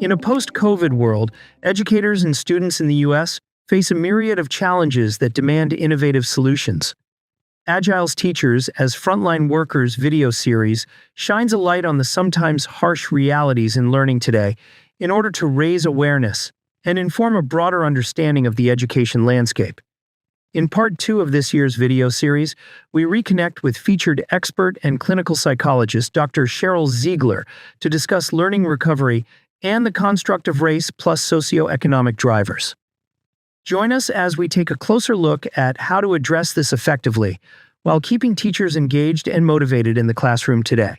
In a post-COVID world, educators and students in the U.S. face a myriad of challenges that demand innovative solutions. Agile's Teachers As Frontline Workers video series shines a light on the sometimes harsh realities in learning today in order to raise awareness and inform a broader understanding of the education landscape. In part 2 of this year's video series, we reconnect with featured expert and clinical psychologist Dr. Sheryl Ziegler to discuss learning recovery and the construct of race plus socioeconomic drivers. Join us as we take a closer look at how to address this effectively while keeping teachers engaged and motivated in the classroom today.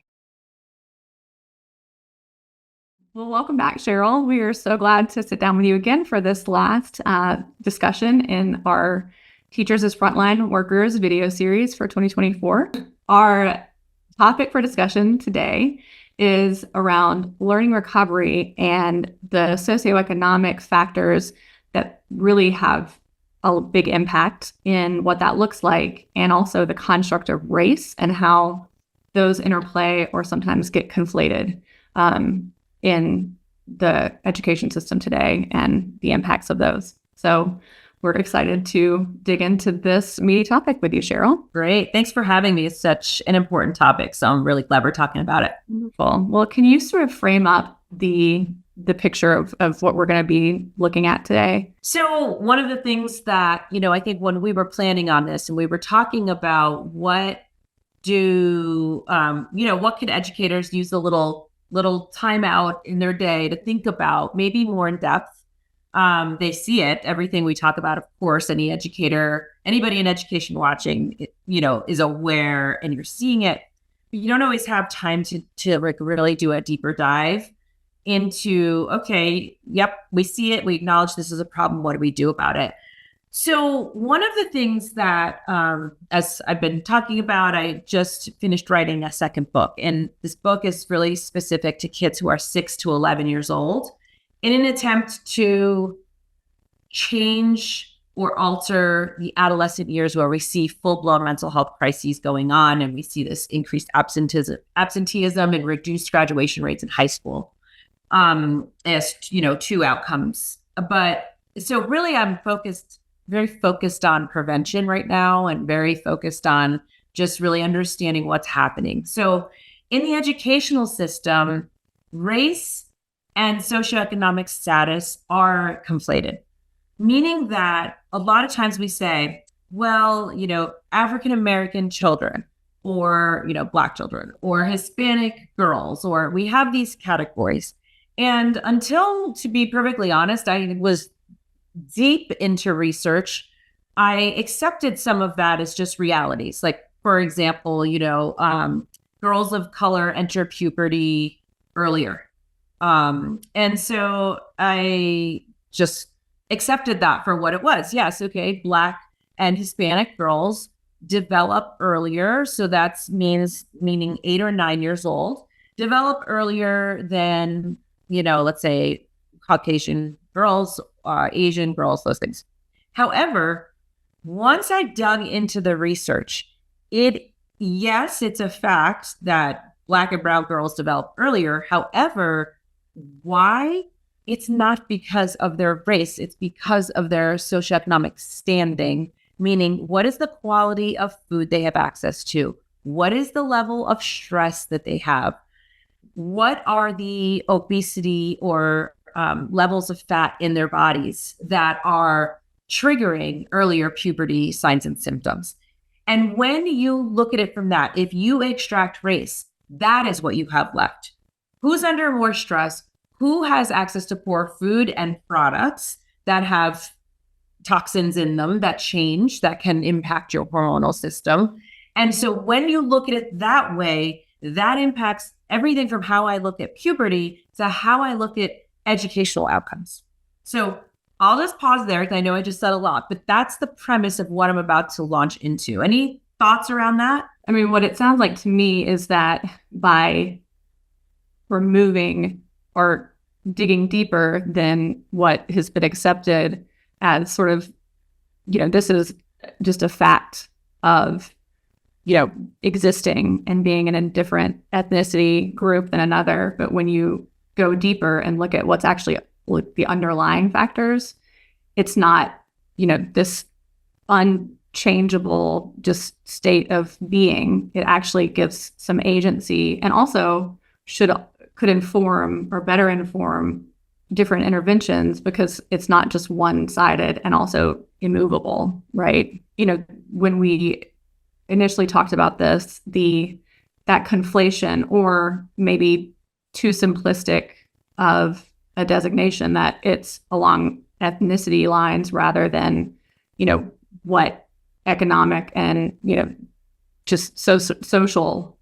Well, welcome back, Sheryl. We are so glad to sit down with you again for this last discussion in our Teachers as Frontline Workers video series for 2024. Our topic for discussion today is around learning recovery and the socioeconomic factors that really have a big impact in what that looks like, and also the construct of race and how those interplay or sometimes get conflated in the education system today and the impacts of those. So we're excited to dig into this meaty topic with you, Sheryl. Great. Thanks for having me. It's such an important topic, so I'm really glad we're talking about it. Wonderful. Well, can you sort of frame up the picture of what we're going to be looking at today? So one of the things that, I think when we were planning on this and we were talking about what could educators use a little time out in their day to think about, maybe more in depth. They see it. Everything we talk about, of course, any educator, anybody in education watching, is aware, and you're seeing it. But you don't always have time to really do a deeper dive into, okay, yep, we see it. We acknowledge this is a problem. What do we do about it? So one of the things that, as I've been talking about, I just finished writing a second book. And this book is really specific to kids who are 6 to 11 years old, in an attempt to change or alter the adolescent years where we see full-blown mental health crises going on, and we see this increased absenteeism and reduced graduation rates in high school as two outcomes. But so really I'm very focused on prevention right now, and very focused on just really understanding what's happening. So in the educational system, race and socioeconomic status are conflated, meaning that a lot of times we say, well, African-American children, or, Black children, or Hispanic girls, or we have these categories. And until, to be perfectly honest, I was deep into research, I accepted some of that as just realities. Like, for example, girls of color enter puberty earlier. And so I just accepted that for what it was. Yes. Okay. Black and Hispanic girls develop earlier. So that's meaning 8 or 9 years old, develop earlier than, let's say Caucasian girls, Asian girls, those things. However, once I dug into the research, it's a fact that Black and brown girls develop earlier. However, why? It's not because of their race. It's because of their socioeconomic standing, meaning what is the quality of food they have access to? What is the level of stress that they have? What are the obesity or levels of fat in their bodies that are triggering earlier puberty signs and symptoms? And when you look at it from that, if you extract race, that is what you have left. Who's under more stress? Who has access to poor food and products that have toxins in them that change, that can impact your hormonal system? And so when you look at it that way, that impacts everything from how I look at puberty to how I look at educational outcomes. So I'll just pause there, because I know I just said a lot, but that's the premise of what I'm about to launch into. Any thoughts around that? I mean, what it sounds like to me is that by removing or digging deeper than what has been accepted as sort of, this is just a fact of, existing and being in a different ethnicity group than another. But when you go deeper and look at what's actually the underlying factors, it's not, this unchangeable just state of being. It actually gives some agency, and also could inform or better inform different interventions, because it's not just one-sided and also immovable, right? When we initially talked about this, that conflation, or maybe too simplistic of a designation, that it's along ethnicity lines rather than, what economic and, just social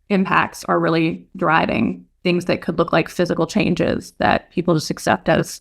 impacts are really driving things that could look like physical changes that people just accept as,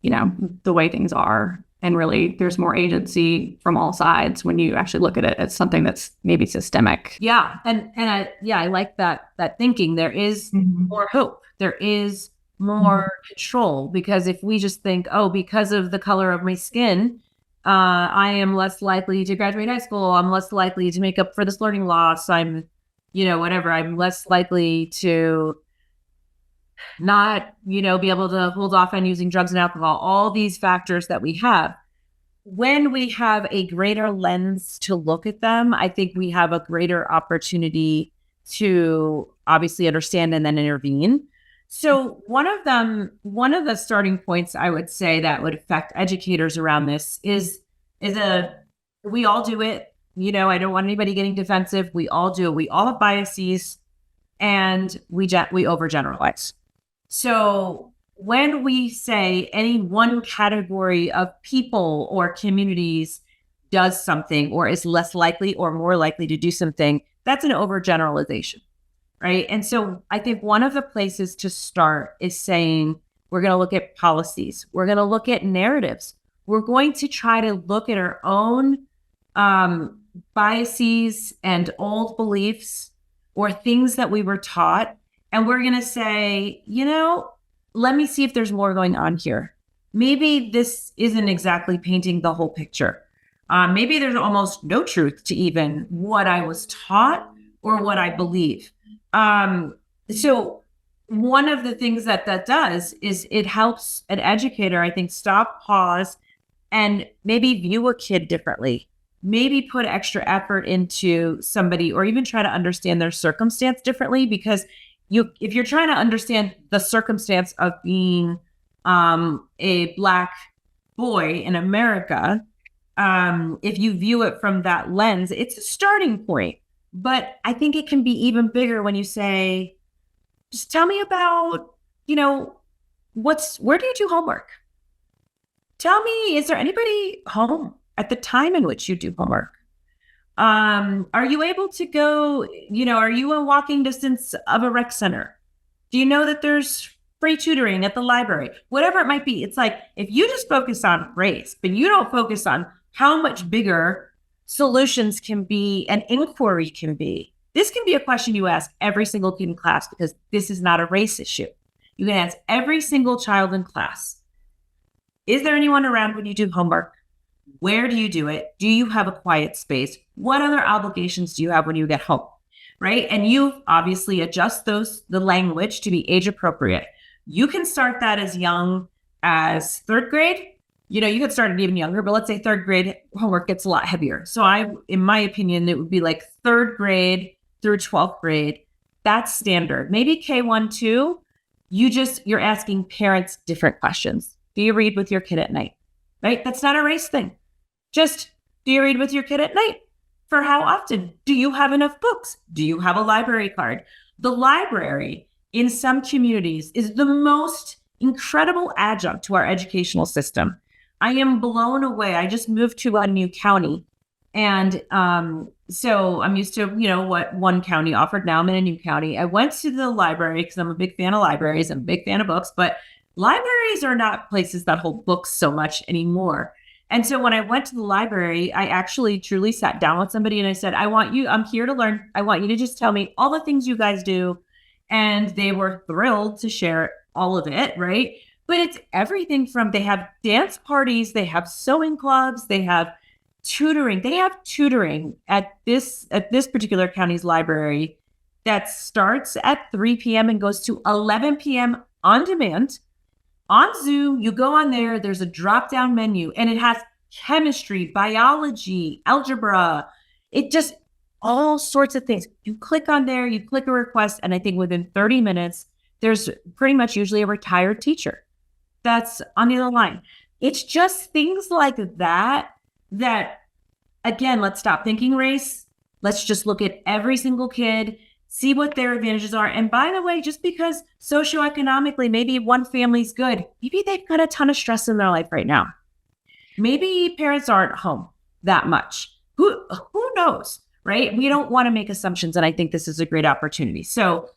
the way things are. And really, there's more agency from all sides when you actually look at it as something that's maybe systemic. Yeah. And I like that thinking. There is more hope. There is more control, because if we just think, oh, because of the color of my skin, I am less likely to graduate high school. I'm less likely to make up for this learning loss. I'm, whatever. I'm less likely to not, be able to hold off on using drugs and alcohol. All these factors that we have. When we have a greater lens to look at them, I think we have a greater opportunity to obviously understand and then intervene. So one of the starting points I would say that would affect educators around this is we all do it. I don't want anybody getting defensive. We all do it. We all have biases, and we overgeneralize. So when we say any one category of people or communities does something or is less likely or more likely to do something, that's an overgeneralization. Right. And so I think one of the places to start is saying, we're going to look at policies. We're going to look at narratives. We're going to try to look at our own biases and old beliefs or things that we were taught. And we're going to say, let me see if there's more going on here. Maybe this isn't exactly painting the whole picture. Maybe there's almost no truth to even what I was taught or what I believe. So one of the things that does is it helps an educator, I think, stop, pause, and maybe view a kid differently, maybe put extra effort into somebody, or even try to understand their circumstance differently. Because if you're trying to understand the circumstance of being a Black boy in America, if you view it from that lens, it's a starting point. But I think it can be even bigger when you say, just tell me about, where do you do homework? Tell me, is there anybody home at the time in which you do homework? Are you able to go, are you a walking distance of a rec center? Do you know that there's free tutoring at the library? Whatever it might be. It's like, if you just focus on race, but you don't focus on how much bigger solutions can be and inquiry can be. This can be a question you ask every single kid in class, because this is not a race issue. You can ask every single child in class, is there anyone around when you do homework? Where do you do it? Do you have a quiet space? What other obligations do you have when you get home? Right? And you obviously adjust the language to be age appropriate. You can start that as young as third grade. You could start it even younger, but let's say third grade homework gets a lot heavier. So in my opinion, it would be like third grade through 12th grade. That's standard. Maybe K1, 2, you're asking parents different questions. Do you read with your kid at night? Right? That's not a race thing. Just, do you read with your kid at night? For how often? Do you have enough books? Do you have a library card? The library in some communities is the most incredible adjunct to our educational system. I am blown away. I just moved to a new county. And so I'm used to, what one county offered. Now I'm in a new county. I went to the library because I'm a big fan of libraries. I'm a big fan of books, but libraries are not places that hold books so much anymore. And so when I went to the library, I actually truly sat down with somebody and I said, I'm here to learn. I want you to just tell me all the things you guys do. And they were thrilled to share all of it, right? But it's everything from, they have dance parties, they have sewing clubs, they have tutoring. They have tutoring at this particular county's library that starts at 3 p.m. and goes to 11 p.m. on demand. On Zoom, you go on there, there's a drop-down menu, and it has chemistry, biology, algebra. It just all sorts of things. You click on there, you click a request, and I think within 30 minutes, there's pretty much usually a retired teacher that's on the other line. It's just things like that, again, let's stop thinking race. Let's just look at every single kid, see what their advantages are. And by the way, just because socioeconomically, maybe one family's good, maybe they've got a ton of stress in their life right now. Maybe parents aren't home that much. Who knows, right? We don't want to make assumptions, and I think this is a great opportunity. So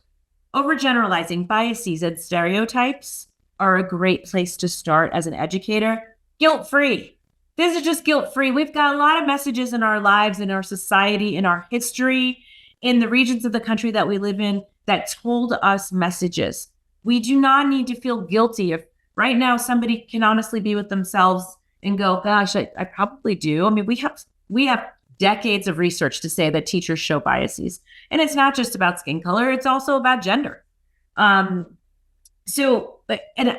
overgeneralizing biases and stereotypes are a great place to start as an educator. Guilt-free. This is just guilt-free. We've got a lot of messages in our lives, in our society, in our history, in the regions of the country that we live in that told us messages. We do not need to feel guilty if right now somebody can honestly be with themselves and go, gosh, I probably do. I mean, we have decades of research to say that teachers show biases. And it's not just about skin color, it's also about gender. And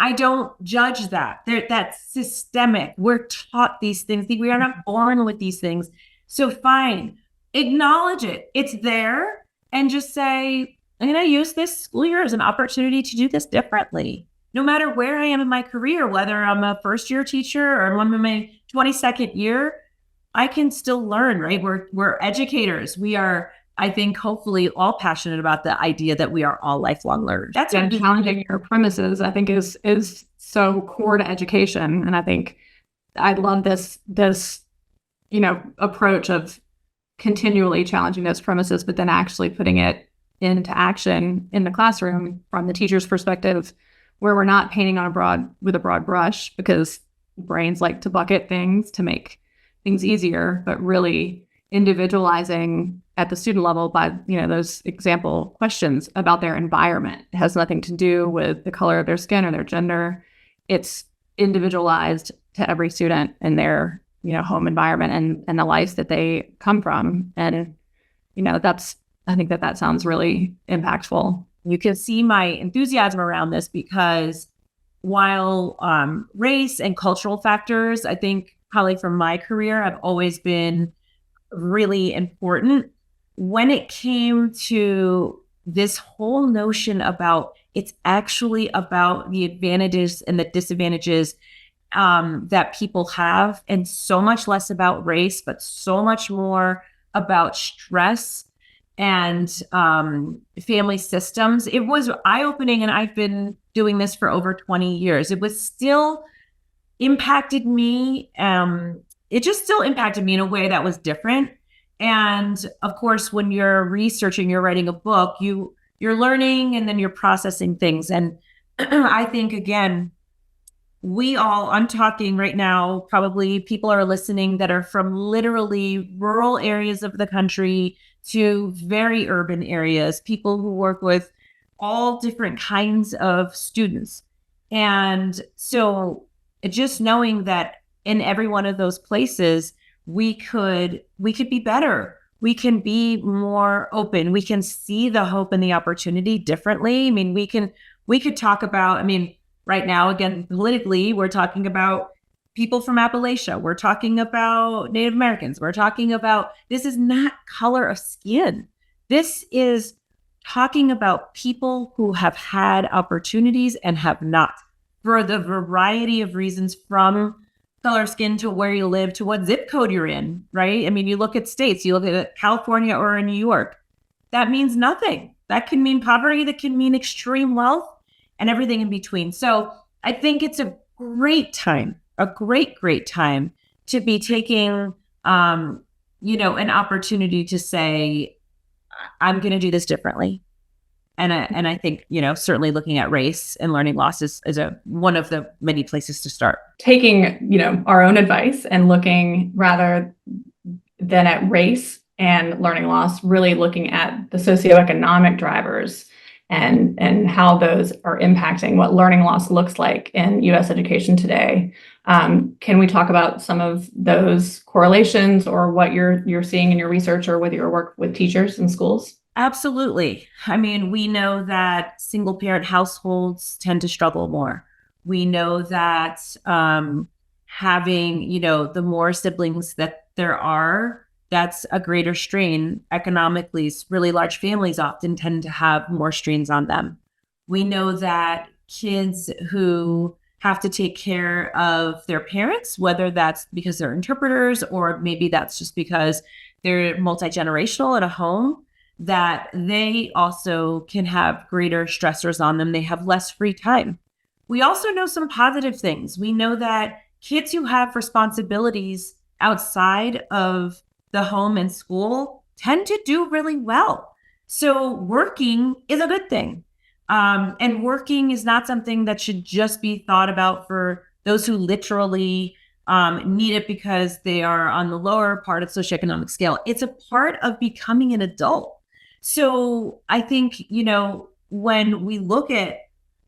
I don't judge that. That's systemic. We're taught these things. We are not born with these things. So fine, acknowledge it. It's there, and just say, I'm going to use this school year as an opportunity to do this differently. No matter where I am in my career, whether I'm a first-year teacher or I'm in my 22nd year, I can still learn, right? We're educators. We are, I think, hopefully all passionate about the idea that we are all lifelong learners. That's challenging your premises, I think, is so core to education. And I think I love this approach of continually challenging those premises, but then actually putting it into action in the classroom from the teacher's perspective, where we're not painting with a broad brush, because brains like to bucket things to make things easier, but really individualizing at the student level by, those example questions about their environment. It has nothing to do with the color of their skin or their gender. It's individualized to every student and their, home environment and the lives that they come from. And, I think that sounds really impactful. You can see my enthusiasm around this because while race and cultural factors, I think probably from my career, have always been really important. When it came to this whole notion about it's actually about the advantages and the disadvantages that people have, and so much less about race, but so much more about stress and family systems, it was eye-opening. And I've been doing this for over 20 years. It was still impacted me. It just still impacted me in a way that was different. And of course, when you're researching, you're writing a book, you're learning and then you're processing things. And I think, again, I'm talking right now, probably people are listening that are from literally rural areas of the country to very urban areas, people who work with all different kinds of students. And so just knowing that in every one of those places, we could be better. We can be more open. We can see the hope and the opportunity differently. I mean, we could talk about, right now, again, politically, we're talking about people from Appalachia. We're talking about Native Americans. We're talking about, this is not color of skin. This is talking about people who have had opportunities and have not, for the variety of reasons, from color of skin to where you live to what zip code you're in, right? You look at states, you look at California or in New York, that means nothing. That can mean poverty, that can mean extreme wealth, and everything in between. So I think it's a great time, a great time to be taking, an opportunity to say, I'm going to do this differently. And I think, certainly looking at race and learning loss is one of the many places to start. Taking, our own advice and looking rather than at race and learning loss, really looking at the socioeconomic drivers and how those are impacting what learning loss looks like in U.S. education today. Can we talk about some of those correlations or what you're seeing in your research or with your work with teachers in schools? Absolutely. I mean, we know that single parent households tend to struggle more. We know that having, the more siblings that there are, that's a greater strain economically. Really large families often tend to have more strains on them. We know that kids who have to take care of their parents, whether that's because they're interpreters or maybe that's just because they're multi-generational in a home, that they also can have greater stressors on them. They have less free time. We also know some positive things. We know that kids who have responsibilities outside of the home and school tend to do really well. So working is a good thing. And working is not something that should just be thought about for those who literally need it because they are on the lower part of the socioeconomic scale. It's a part of becoming an adult. So I think, when we look at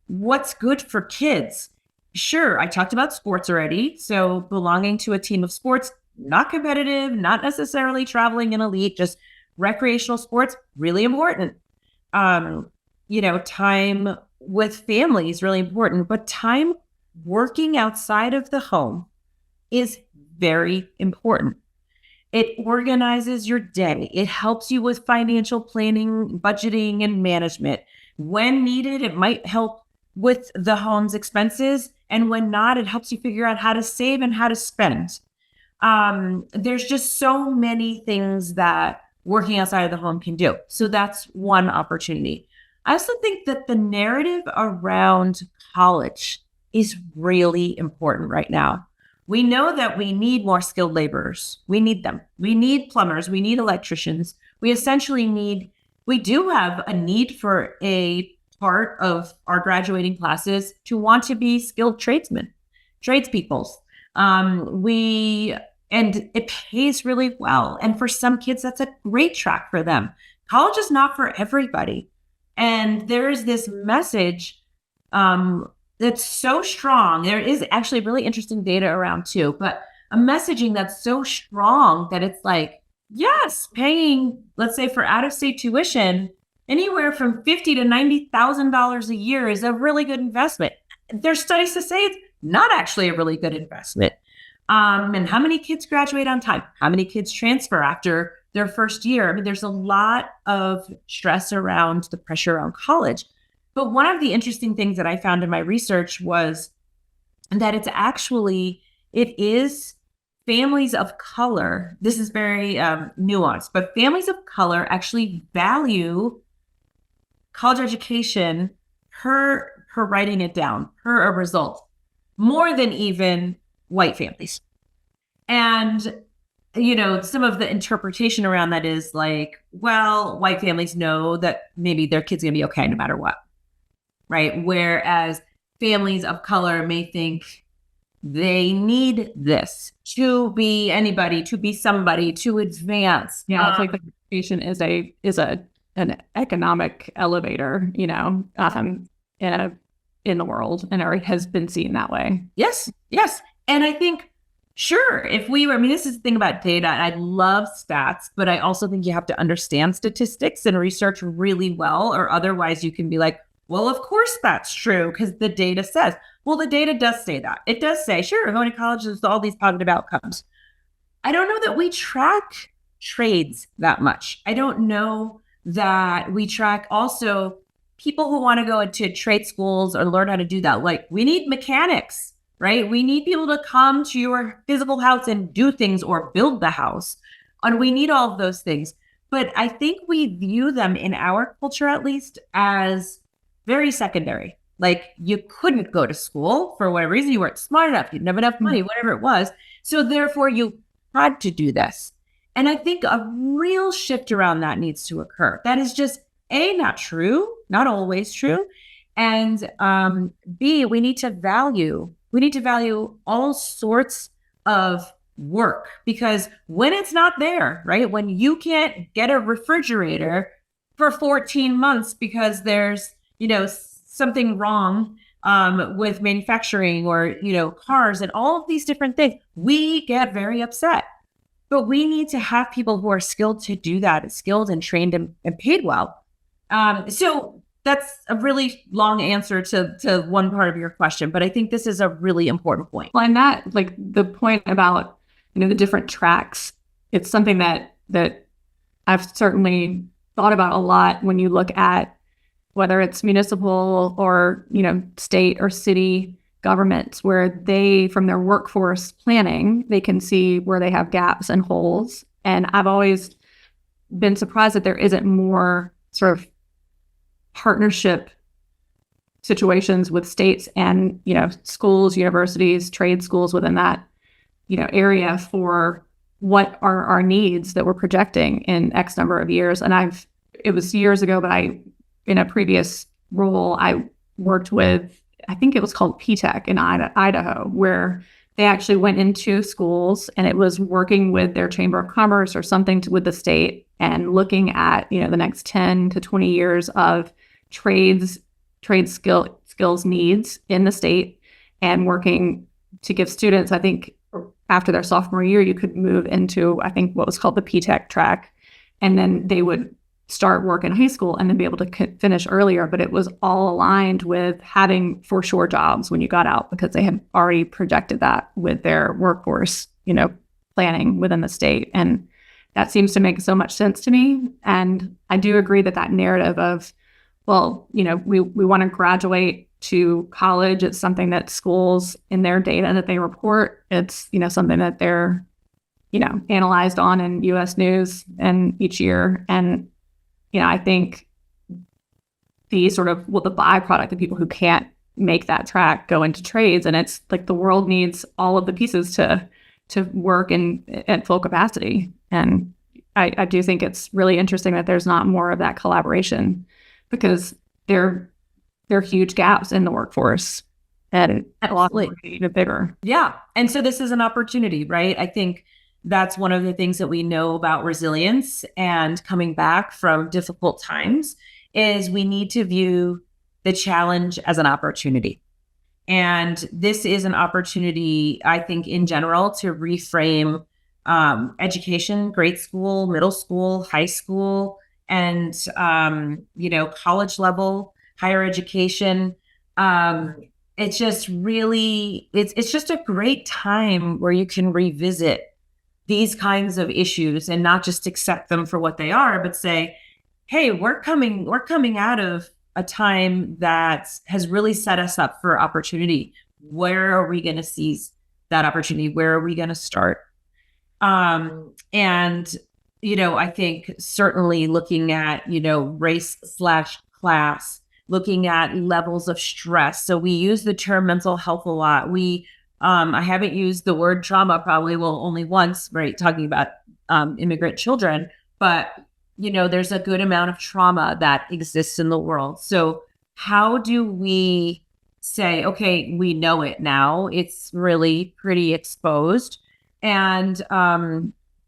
what's good for kids, sure, I talked about sports already. So belonging to a team of sports, not competitive, not necessarily traveling in elite, just recreational sports, really important. Time with family is really important, but time working outside of the home is very important. It organizes your day. It helps you with financial planning, budgeting, and management. When needed, it might help with the home's expenses. And when not, it helps you figure out how to save and how to spend. There's just so many things that working outside of the home can do. So that's one opportunity. I also think that the narrative around college is really important right now. We know that we need more skilled laborers. We need them. We need plumbers. We need electricians. We do have a need for a part of our graduating classes to want to be skilled tradespeople. And it pays really well. And for some kids, that's a great track for them. College is not for everybody. And there is this message that's so strong. There is actually really interesting data around too, but a messaging that's so strong that it's like, yes, paying, let's say for out-of-state tuition, anywhere from $50,000 to $90,000 a year is a really good investment. There's studies to say it's not actually a really good investment. And how many kids graduate on time? How many kids transfer after their first year? I mean, there's a lot of stress around the pressure around college. But one of the interesting things that I found in my research was that it is families of color. This is very nuanced, but families of color actually value college education per writing it down, per a result, more than even white families. And, some of the interpretation around that is like, well, white families know that maybe their kid's going to be okay no matter what. Right. Whereas families of color may think they need this to be anybody, to be somebody, to advance. Yeah, it's like the education is an economic elevator, in the world, and it has been seen that way. Yes. And I think, sure, this is the thing about data, and I love stats, but I also think you have to understand statistics and research really well, or otherwise you can be like, well, of course that's true because the data says. Well, the data does say that. It does say, sure, going to college is all these positive outcomes. I don't know that we track trades that much. I don't know that we track also people who want to go into trade schools or learn how to do that. Like, we need mechanics, right? We need people to come to your physical house and do things or build the house. And we need all of those things. But I think we view them in our culture, at least, as very secondary. Like, you couldn't go to school for whatever reason. You weren't smart enough. You didn't have enough money, whatever it was. So therefore, you had to do this. And I think a real shift around that needs to occur. That is just A, not true, not always true. And B, we need to value all sorts of work, because when it's not there, right? When you can't get a refrigerator for 14 months because there's, something wrong with manufacturing or, cars and all of these different things, we get very upset. But we need to have people who are skilled to do that, skilled and trained and paid well. So that's a really long answer to one part of your question, but I think this is a really important point. Well, and that, like the point about, the different tracks, it's something that I've certainly thought about a lot when you look at whether it's municipal or, state or city governments, where they, from their workforce planning, they can see where they have gaps and holes. And I've always been surprised that there isn't more sort of partnership situations with states and, schools, universities, trade schools within that, area for what are our needs that we're projecting in X number of years. And it was years ago, but in a previous role, I worked with, I think it was called PTEC in Idaho, where they actually went into schools and it was working with their Chamber of Commerce or something with the state and looking at, the next 10 to 20 years of trade skills needs in the state, and working to give students, I think after their sophomore year, you could move into, I think, what was called the PTEC track. And then they would start work in high school and then be able to finish earlier. But it was all aligned with having for sure jobs when you got out, because they had already projected that with their workforce, planning within the state. And that seems to make so much sense to me. And I do agree that narrative of, well, we want to graduate to college. It's something that schools in their data that they report, it's, something that they're, analyzed on in US News and each year. And, I think the the byproduct of people who can't make that track go into trades. And it's like the world needs all of the pieces to work at full capacity. And I do think it's really interesting that there's not more of that collaboration, because there are huge gaps in the workforce and a lot more even bigger. Yeah. And so this is an opportunity, right? I think that's one of the things that we know about resilience and coming back from difficult times is we need to view the challenge as an opportunity. And this is an opportunity, I think, in general, to reframe education, grade school, middle school, high school, and, college level, higher education. It's just really, it's just a great time where you can revisit these kinds of issues and not just accept them for what they are, but say, hey, we're coming out of a time that has really set us up for opportunity. Where are we going to seize that opportunity? Where are we going to start? And, I think certainly looking at, race/class, looking at levels of stress. So we use the term mental health a lot. I haven't used the word trauma probably, only once, right? Talking about immigrant children, but there's a good amount of trauma that exists in the world. So how do we say, okay, we know it now, it's really pretty exposed, and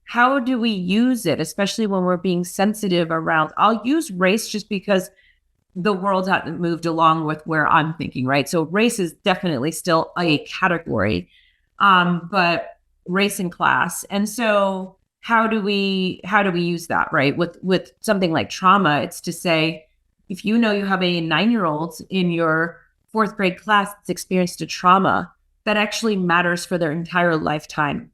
how do we use it, especially when we're being sensitive around, I'll use race just because the world hasn't moved along with where I'm thinking, right? So race is definitely still a category, but race and class. And so how do we use that, right? With something like trauma, it's to say, if you have a 9-year-old in your 4th grade class that's experienced a trauma that actually matters for their entire lifetime,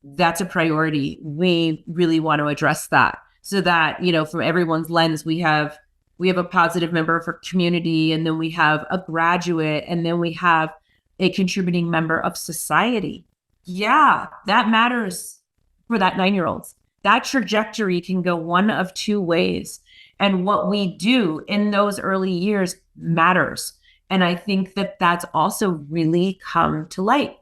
that's a priority. We really want to address that so that, from everyone's lens, we have a positive member of our community, and then we have a graduate, and then we have a contributing member of society. Yeah, that matters for that 9-year-old. That trajectory can go one of two ways. And what we do in those early years matters. And I think that that's also really come to light,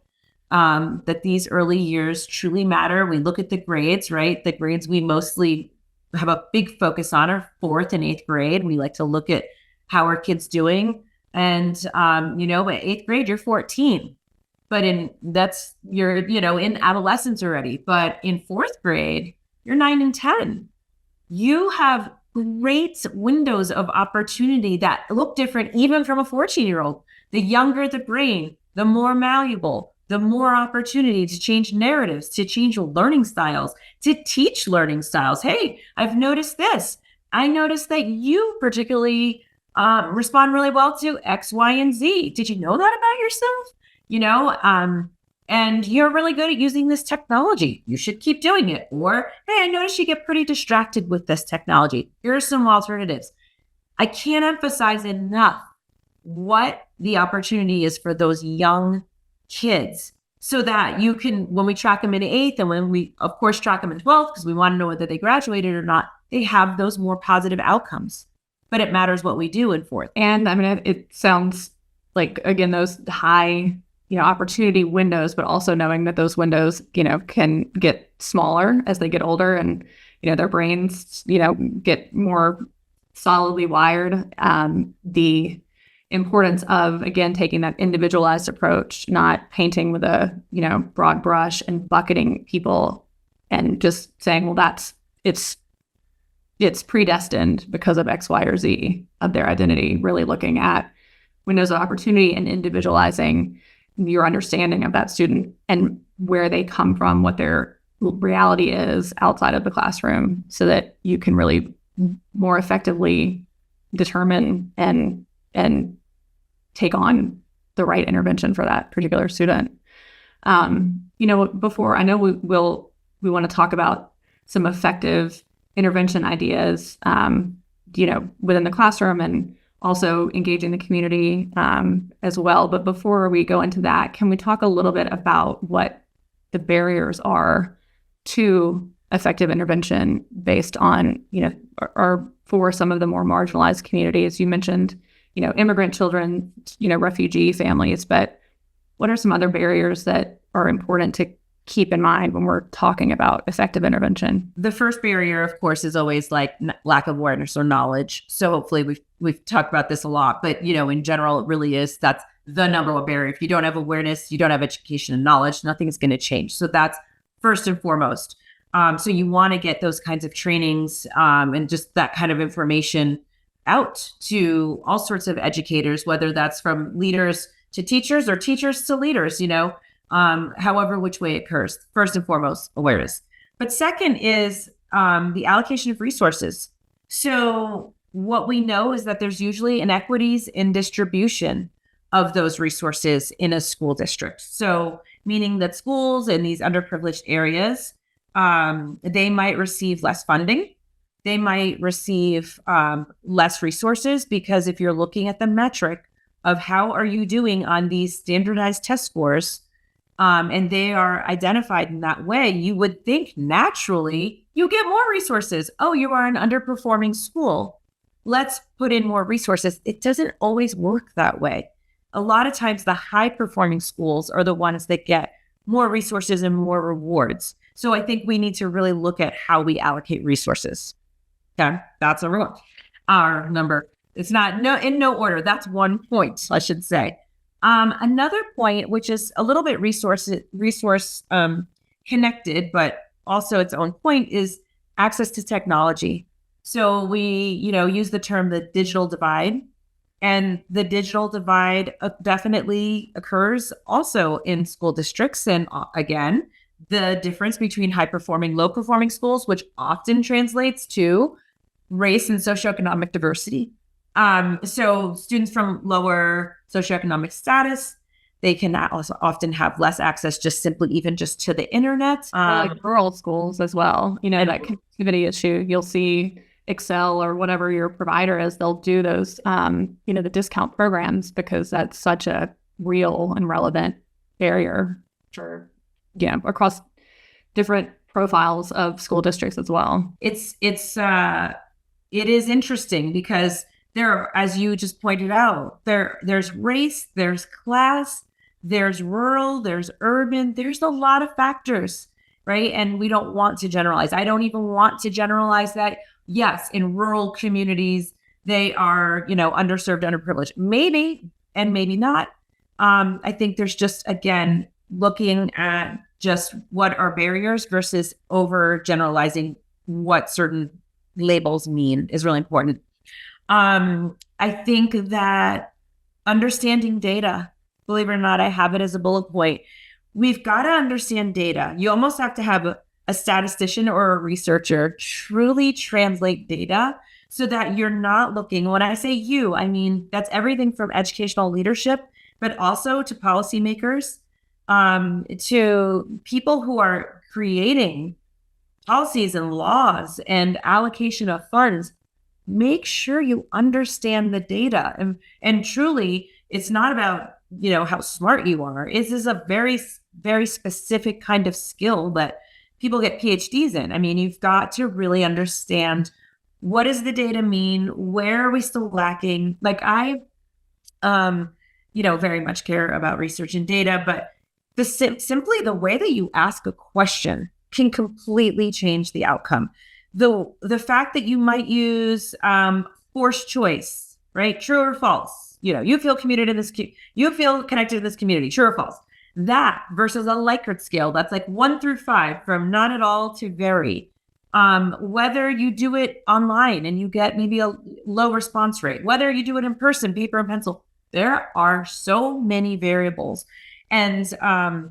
that these early years truly matter. We look at the grades, right? The grades we mostly have a big focus on are 4th and 8th grade. We like to look at how are kids doing. And, at 8th grade, you're 14, but you're in adolescence already. But in 4th grade, you're 9 and 10. You have great windows of opportunity that look different even from a 14-year-old. The younger the brain, the more malleable, the more opportunity to change narratives, to change learning styles, to teach learning styles. Hey, I've noticed this. I noticed that you particularly respond really well to X, Y, and Z. Did you know that about yourself? And you're really good at using this technology. You should keep doing it. Or, hey, I noticed you get pretty distracted with this technology. Here are some alternatives. I can't emphasize enough what the opportunity is for those young kids, so that you can, when we track them in 8th and when we, of course, track them in 12th, because we want to know whether they graduated or not, they have those more positive outcomes. But it matters what we do in 4th. And I mean, it sounds like, again, those high, opportunity windows, but also knowing that those windows, can get smaller as they get older and, their brains, get more solidly wired. The importance of, again, taking that individualized approach, not painting with a, broad brush and bucketing people and just saying, well, it's predestined because of X, Y, or Z of their identity, really looking at windows of opportunity and individualizing your understanding of that student and where they come from, what their reality is outside of the classroom, so that you can really more effectively determine and take on the right intervention for that particular student. Before, I know we want to talk about some effective intervention ideas, within the classroom and also engaging the community as well. But before we go into that, can we talk a little bit about what the barriers are to effective intervention based on, or for some of the more marginalized communities? You mentioned, immigrant children, refugee families, but what are some other barriers that are important to keep in mind when we're talking about effective intervention? The first barrier, of course, is always like lack of awareness or knowledge. So hopefully we've talked about this a lot, but in general, it really is, that's the number one barrier. If you don't have awareness, you don't have education and knowledge, nothing is going to change. So that's first and foremost. So you want to get those kinds of trainings and just that kind of information out to all sorts of educators, whether that's from leaders to teachers or teachers to leaders, however which way it occurs. First and foremost, awareness. But second is the allocation of resources. So what we know is that there's usually inequities in distribution of those resources in a school district. So meaning that schools in these underprivileged areas, they might receive less funding. They might receive less resources, because if you're looking at the metric of how are you doing on these standardized test scores, and they are identified in that way, you would think naturally you get more resources. Oh, you are an underperforming school. Let's put in more resources. It doesn't always work that way. A lot of times the high performing schools are the ones that get more resources and more rewards. So I think we need to really look at how we allocate resources. Okay, that's number one. Our number, it's not in no order. That's one point, I should say. Another point, which is a little bit resource connected, but also its own point, is access to technology. So we, use the term the digital divide, and the digital divide definitely occurs also in school districts. And again, the difference between high performing, low performing schools, which often translates to race and socioeconomic diversity. So students from lower socioeconomic status, they can also often have less access just to the internet. Like rural schools as well, that connectivity issue. You'll see Excel or whatever your provider is, they'll do those, the discount programs, because that's such a real and relevant barrier for, across different profiles of school districts as well. It is interesting because there are, as you just pointed out, there's race, there's class, there's rural, there's urban, there's a lot of factors, right? And we don't want to generalize. I don't even want to generalize that. Yes, in rural communities, they are, underserved, underprivileged. Maybe, and maybe not. I think there's just, again, looking at just what are barriers versus over generalizing what certain labels mean is really important. I think that understanding data, believe it or not, I have it as a bullet point. we've got to understand data. You almost have to have a statistician or a researcher truly translate data so that you're not looking, when I say you, I mean, that's everything from educational leadership, but also to policymakers, to people who are creating policies and laws and allocation of funds. Make sure you understand the data. And truly, it's not about, how smart you are. This is a very, very specific kind of skill that people get PhDs in. I mean, you've got to really understand, what does the data mean? Where are we still lacking? Like I, very much care about research and data, but simply the way that you ask a question can completely change the outcome. The fact that you might use forced choice, right? True or false? You feel you feel connected to this community. True or false? That versus a Likert scale that's like 1 through 5, from not at all to very. Whether you do it online and you get maybe a low response rate, whether you do it in person, paper and pencil, there are so many variables, and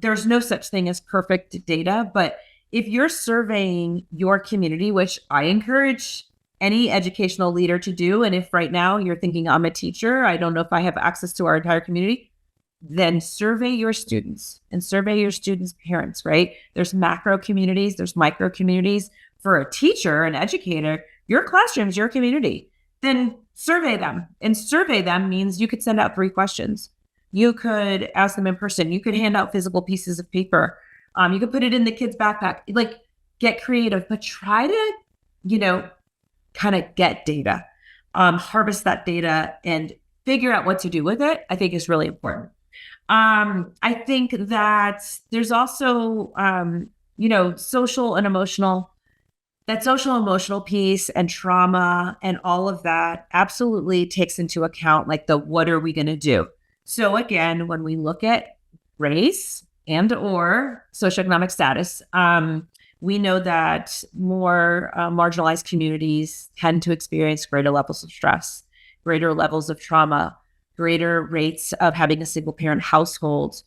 there's no such thing as perfect data. But if you're surveying your community, which I encourage any educational leader to do, and if right now you're thinking, I'm a teacher, I don't know if I have access to our entire community, then survey your students and survey your students' parents, right? There's macro communities, there's micro communities. For a teacher, an educator, your classroom is your community. Then survey them. And survey them means you could send out 3 questions. You could ask them in person. You could hand out physical pieces of paper. You could put it in the kid's backpack. Like, get creative, but try to, kind of get data, harvest that data and figure out what to do with it, I think is really important. I think that there's also, social and emotional piece and trauma and all of that absolutely takes into account like what are we going to do? So again, when we look at race and or socioeconomic status, we know that more marginalized communities tend to experience greater levels of stress, greater levels of trauma, greater rates of having a single parent household,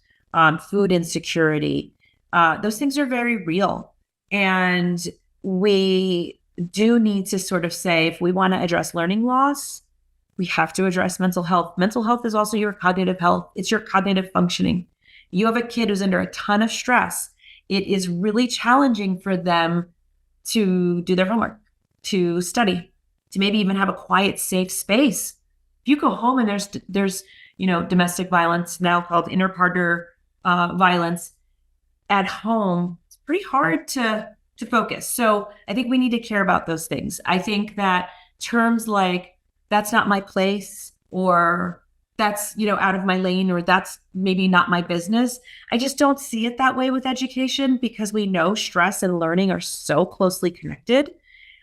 food insecurity. Those things are very real. And we do need to sort of say, if we want to address learning loss, we have to address mental health. Mental health is also your cognitive health. It's your cognitive functioning. You have a kid who's under a ton of stress. It is really challenging for them to do their homework, to study, to maybe even have a quiet, safe space. If you go home and there's domestic violence, now called interpartner violence at home, it's pretty hard to focus. So I think we need to care about those things. I think that terms like that's not my place, or that's, out of my lane, or that's maybe not my business. I just don't see it that way with education, because we know stress and learning are so closely connected.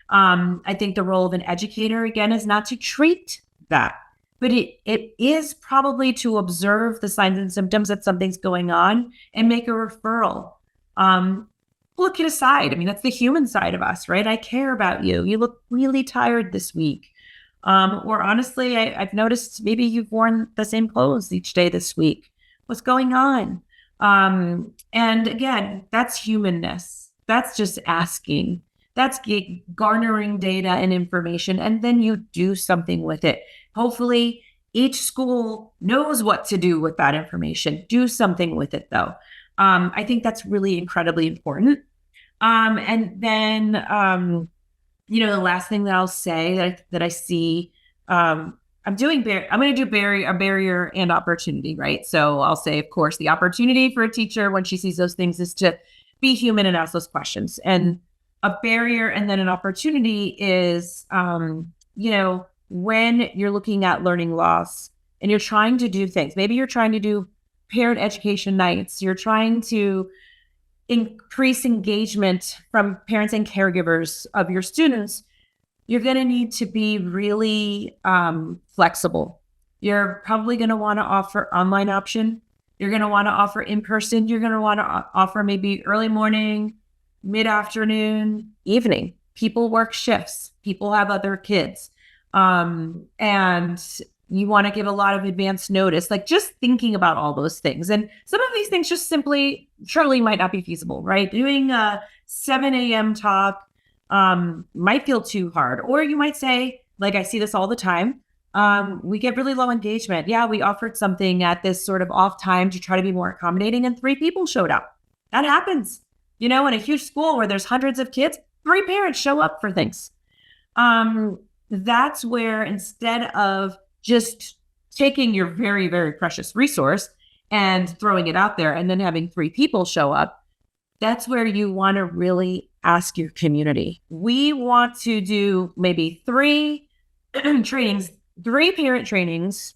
I think the role of an educator, again, is not to treat that, but it is probably to observe the signs and symptoms that something's going on and make a referral. Pull a kid aside. I mean, that's the human side of us, right? I care about you. You look really tired this week. Or honestly, I've noticed maybe you've worn the same clothes each day this week. What's going on? And again, that's humanness. That's just asking. That's garnering data and information, and then you do something with it. Hopefully, each school knows what to do with that information. Do something with it, though. I think that's really incredibly important. And then, the last thing that I'll say that I see, I'm going to do a barrier and opportunity, right? So I'll say, of course, the opportunity for a teacher when she sees those things is to be human and ask those questions. And a barrier and then an opportunity is, when you're looking at learning loss and you're trying to do things, maybe you're trying to do parent education nights, you're trying to increase engagement from parents and caregivers of your students, you're going to need to be really flexible. You're probably going to want to offer online option. You're going to want to offer in-person. You're going to want to offer maybe early morning, mid-afternoon, evening. People work shifts. People have other kids. And you want to give a lot of advance notice, like just thinking about all those things. And some of these things just simply, surely might not be feasible, right? Doing a 7 a.m. talk might feel too hard. Or you might say, like I see this all the time, we get really low engagement. Yeah, we offered something at this sort of off time to try to be more accommodating and 3 people showed up. That happens. In a huge school where there's hundreds of kids, 3 parents show up for things. That's where instead of just taking your very, very precious resource and throwing it out there and then having 3 people show up, that's where you want to really ask your community. We want to do maybe 3 trainings, 3 parent trainings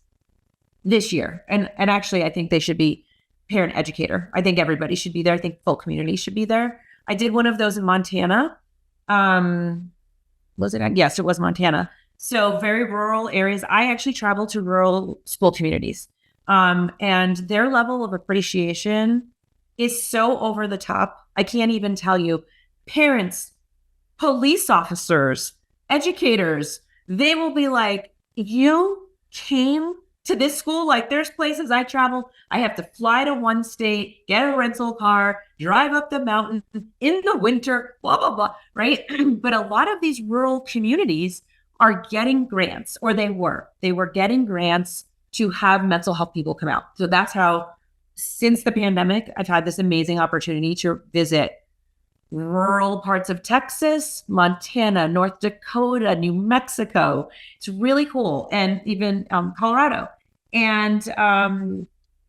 this year. And actually, I think they should be parent educator. I think everybody should be there. I think full community should be there. I did one of those in Montana. Was it? Yes, it was Montana. So very rural areas. I actually traveled to rural school communities. And their level of appreciation is so over the top. I can't even tell you. Parents, police officers, educators, they will be like, you came to this school? Like there's places I travel. I have to fly to one state, get a rental car, drive up the mountain in the winter, blah, blah, blah, right? But a lot of these rural communities are getting grants, or they were getting grants to have mental health people come out. So that's how, since the pandemic, I've had this amazing opportunity to visit rural parts of Texas, Montana, North Dakota, New Mexico. It's really cool. And even Colorado. And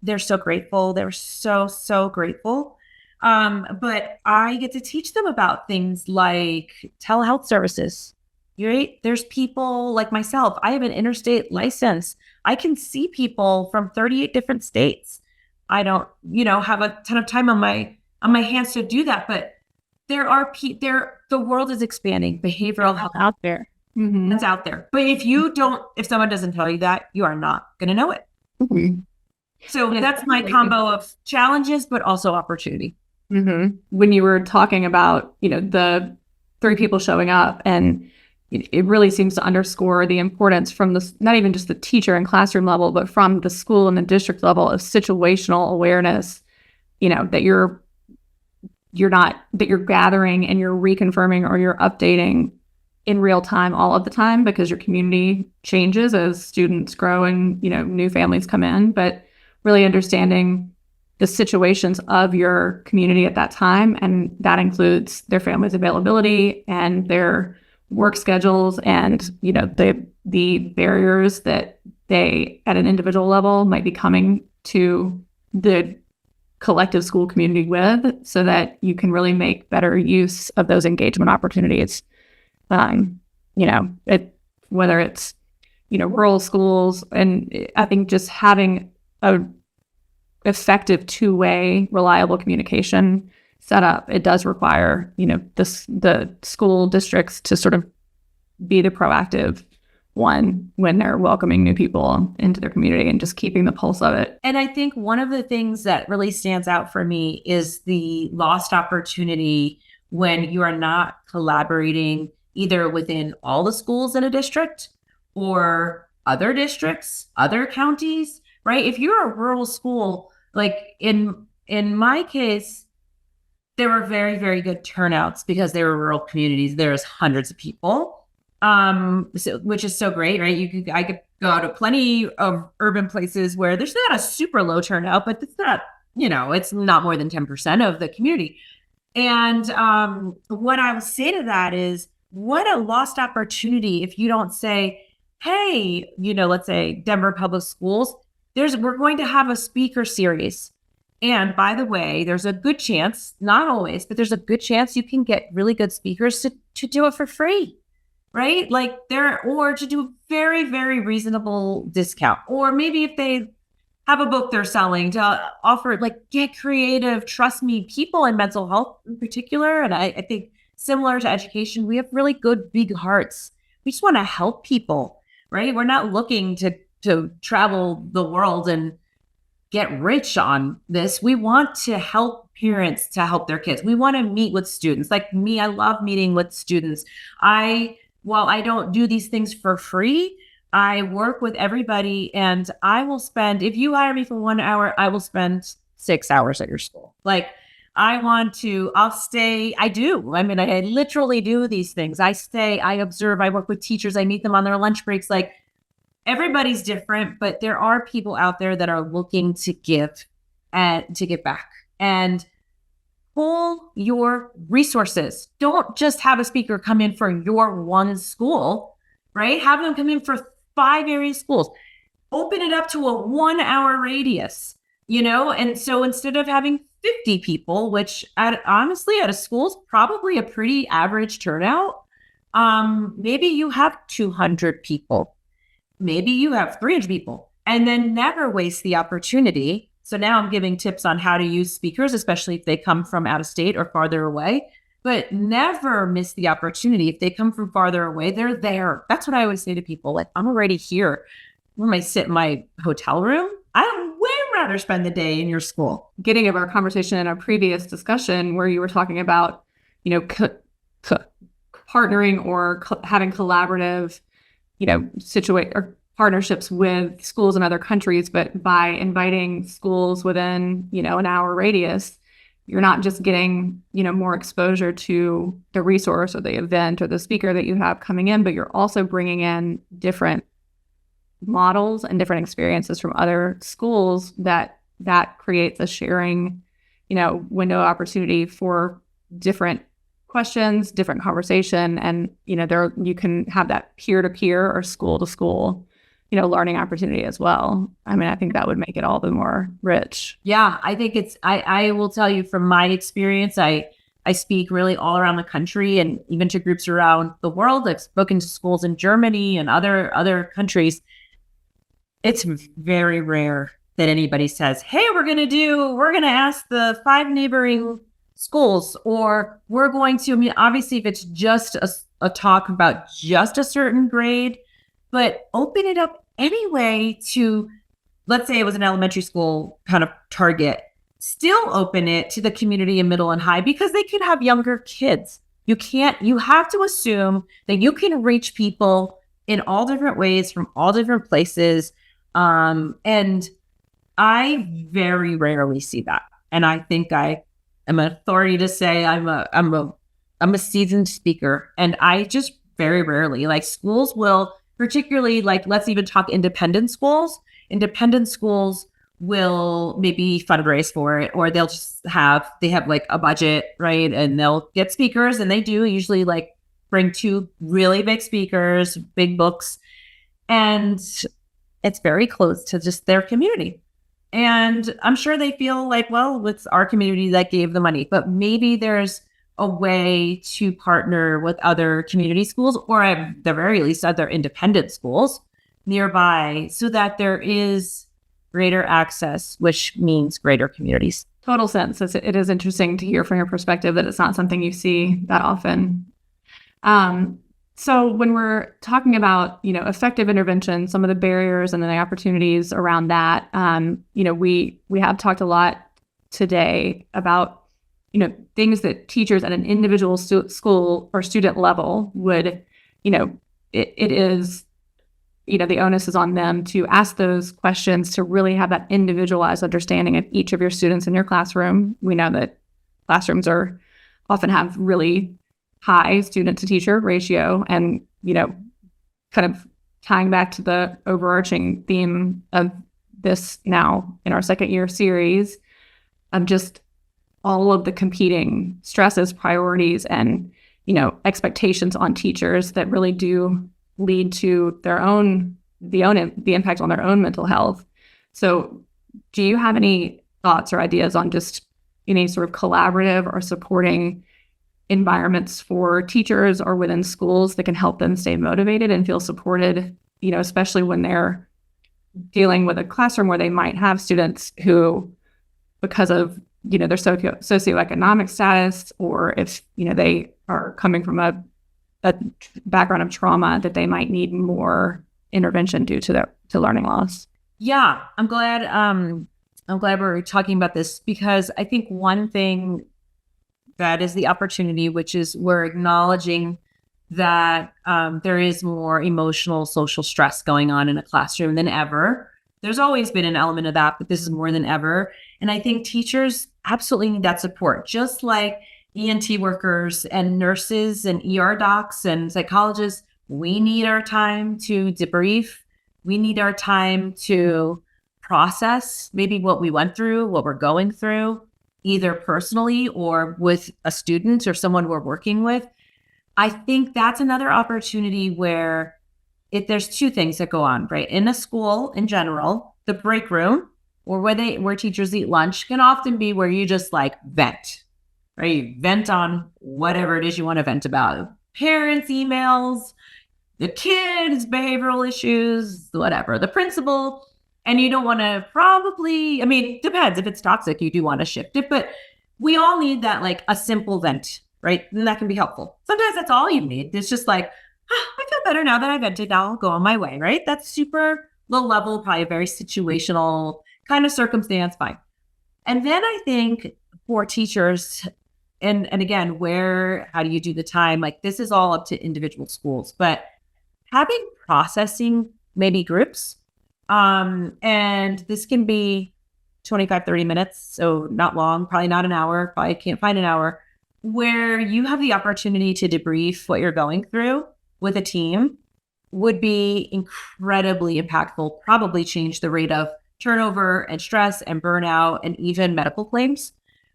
they're so grateful. They're so grateful. But I get to teach them about things like telehealth services, right? There's people like myself. I have an interstate license. I can see people from 38 different states. I don't, have a ton of time on my hands to do that, but the world is expanding. Behavioral health out there. Mm-hmm. That's out there. But if someone doesn't tell you that, you are not going to know it. Mm-hmm. So that's my combo of challenges, but also opportunity. Mm-hmm. When you were talking about, the 3 people showing up, and it really seems to underscore the importance from not even just the teacher and classroom level, but from the school and the district level of situational awareness, that you're gathering and you're reconfirming or you're updating in real time all of the time, because your community changes as students grow and, new families come in, but really understanding the situations of your community at that time. And that includes their family's availability and their work schedules and, the barriers that they at an individual level might be coming to the collective school community with, so that you can really make better use of those engagement opportunities. Whether it's, rural schools, and I think just having a effective 2-way reliable communication set up, it does require, the school districts to sort of be the proactive one when they're welcoming new people into their community and just keeping the pulse of it. And I think one of the things that really stands out for me is the lost opportunity when you are not collaborating either within all the schools in a district or other districts, other counties, right? If you're a rural school, like in my case, there were very, very good turnouts because they were rural communities. There's hundreds of people. Which is so great, right? I could go to plenty of urban places where there's not a super low turnout, but it's not, it's not more than 10% of the community. And what I would say to that is, what a lost opportunity if you don't say, hey, let's say Denver Public Schools, we're going to have a speaker series. And by the way, there's a good chance, not always, but there's a good chance you can get really good speakers to do it for free. Right? Or to do a very, very reasonable discount. Or maybe if they have a book they're selling, to offer, get creative. Trust me, people in mental health in particular, and I think similar to education, we have really good, big hearts. We just want to help people, right? We're not looking to travel the world and get rich on this. We want to help parents to help their kids. We want to meet with students. Like me, I love meeting with students. While I don't do these things for free, I work with everybody, and I will spend, if you hire me for 1 hour, I will spend 6 hours at your school. Like, I'll stay. I do. I mean, I literally do these things. I stay, I observe, I work with teachers, I meet them on their lunch breaks. Like, everybody's different, but there are people out there that are looking to give and to give back. And pull your resources. Don't just have a speaker come in for your one school, right? Have them come in for 5 area schools. Open it up to a 1 hour radius, And so instead of having 50 people, which honestly at a school is probably a pretty average turnout, maybe you have 200 people. Maybe you have 300 people, and then never waste the opportunity. So now I'm giving tips on how to use speakers, especially if they come from out of state or farther away, but never miss the opportunity. If they come from farther away, they're there. That's what I always say to people. Like, I'm already here. When I sit in my hotel room, I would way rather spend the day in your school. Getting of our conversation in our previous discussion where you were talking about, partnering or having collaborative situate or partnerships with schools in other countries, but by inviting schools within, an hour radius, you're not just getting, more exposure to the resource or the event or the speaker that you have coming in, but you're also bringing in different models and different experiences from other schools that creates a sharing, window opportunity for different questions, different conversation, and there you can have that peer-to-peer or school-to-school, learning opportunity as well. I mean, I think that would make it all the more rich. Yeah, I think I will tell you from my experience, I speak really all around the country and even to groups around the world. I've spoken to schools in Germany and other countries. It's very rare that anybody says, hey, we're going to ask the 5 neighboring schools, or we're going to, obviously if it's just a talk about just a certain grade, but open it up anyway to, let's say it was an elementary school kind of target, still open it to the community in middle and high, because they could have younger kids. You have to assume that you can reach people in all different ways from all different places. And I very rarely see that. And I think I'm an authority to say I'm a seasoned speaker, and I just very rarely, like, schools will, particularly, like, let's even talk independent schools. Independent schools will maybe fundraise for it, or they have like a budget, right? And they'll get speakers, and they do usually like bring 2 really big speakers, big books, and it's very close to just their community. And I'm sure they feel like, well, it's our community that gave the money, but maybe there's a way to partner with other community schools, or at the very least other independent schools nearby, so that there is greater access, which means greater communities. Total sense. It is interesting to hear from your perspective that it's not something you see that often. So when we're talking about, effective intervention, some of the barriers and then the opportunities around that, we have talked a lot today about, things that teachers at an individual school or student level would, it is, the onus is on them to ask those questions, to really have that individualized understanding of each of your students in your classroom. We know that classrooms often have really high student to teacher ratio, and kind of tying back to the overarching theme of this now in our second year series of just all of the competing stresses, priorities, and expectations on teachers that really do lead to the impact on their own mental health. So do you have any thoughts or ideas on just any sort of collaborative or supporting environments for teachers or within schools that can help them stay motivated and feel supported, especially when they're dealing with a classroom where they might have students who, because of, their socioeconomic status, or if, they are coming from a background of trauma, that they might need more intervention due to learning loss. Yeah, I'm glad we're talking about this, because I think one thing that is the opportunity, which is we're acknowledging that there is more emotional, social stress going on in a classroom than ever. There's always been an element of that, but this is more than ever. And I think teachers absolutely need that support, just like ENT workers and nurses and ER docs and psychologists. We need our time to debrief. We need our time to process maybe what we went through, what we're going through, either personally or with a student or someone we're working with. I think that's another opportunity where there's two things that go on, right? In a school in general, the break room or where teachers eat lunch can often be where you just like vent, right? You vent on whatever it is you want to vent about. Parents' emails, the kids' behavioral issues, whatever, the principal. And you don't want to depends. If it's toxic, you do want to shift it, but we all need that, like a simple vent, right? And that can be helpful. Sometimes that's all you need. It's just like, I feel better now that I vented. I'll go on my way, right? That's super low level, probably a very situational kind of circumstance, fine. And then I think for teachers, and again, how do you do the time? Like this is all up to individual schools, but having processing maybe groups, and this can be 25, 30 minutes. So not long, probably not an hour, probably can't find an hour, where you have the opportunity to debrief what you're going through with a team would be incredibly impactful, probably change the rate of turnover and stress and burnout and even medical claims.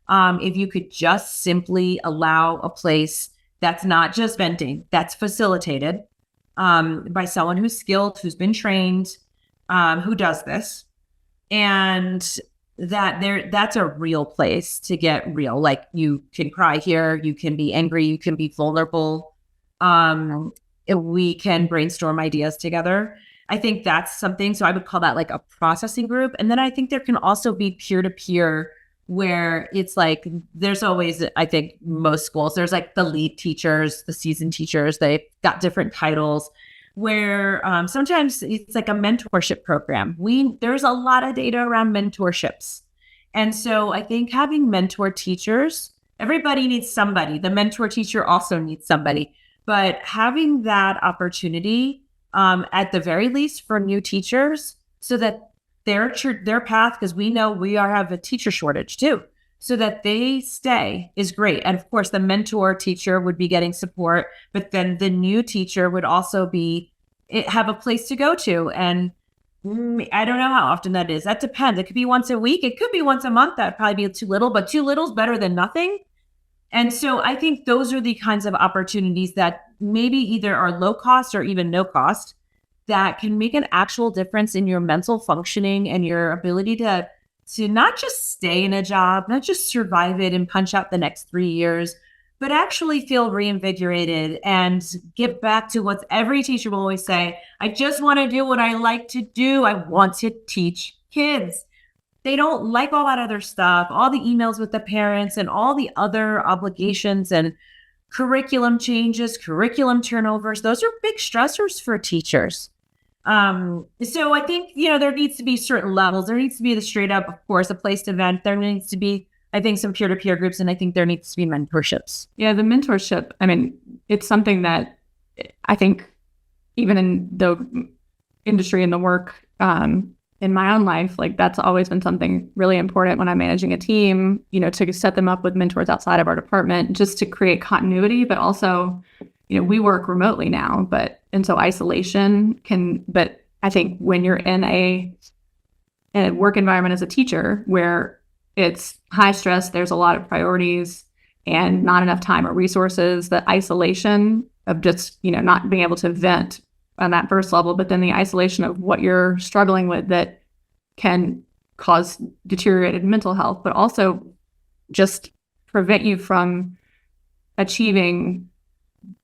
If you could just simply allow a place that's not just venting, that's facilitated by someone who's skilled, who's been trained, who does this, and that's a real place to get real. Like you can cry here, you can be angry, you can be vulnerable. We can brainstorm ideas together. I think that's something. So I would call that like a processing group. And then I think there can also be peer-to-peer where it's like, there's always, I think most schools, there's like the lead teachers, the seasoned teachers, they've got different titles where sometimes it's like a mentorship program. There's a lot of data around mentorships. And so I think having mentor teachers, everybody needs somebody. The mentor teacher also needs somebody. But having that opportunity, at the very least for new teachers, so that their path, because we know have a teacher shortage too, so that they stay is great. And of course, the mentor teacher would be getting support, but then the new teacher would also have a place to go to. And I don't know how often that is. That depends. It could be once a week. It could be once a month. That'd probably be too little, but too little is better than nothing. And so I think those are the kinds of opportunities that maybe either are low cost or even no cost that can make an actual difference in your mental functioning and your ability to not just stay in a job, not just survive it and punch out the next 3 years, but actually feel reinvigorated and get back to what every teacher will always say, I just want to do what I like to do. I want to teach kids. They don't like all that other stuff, all the emails with the parents and all the other obligations and curriculum changes, curriculum turnovers. Those are big stressors for teachers. So I think, there needs to be certain levels. There needs to be the straight up, of course, a place to vent. There needs to be, I think, some peer-to-peer groups, and I think there needs to be mentorships. Yeah, the mentorship, it's something that I think even in the industry and the work, in my own life, like that's always been something really important when I'm managing a team, to set them up with mentors outside of our department, just to create continuity, but also, we work remotely now, and so isolation but I think when you're in a work environment as a teacher where it's high stress, there's a lot of priorities and not enough time or resources, the isolation of just, not being able to vent on that first level, but then the isolation of what you're struggling with that can cause deteriorated mental health, but also just prevent you from achieving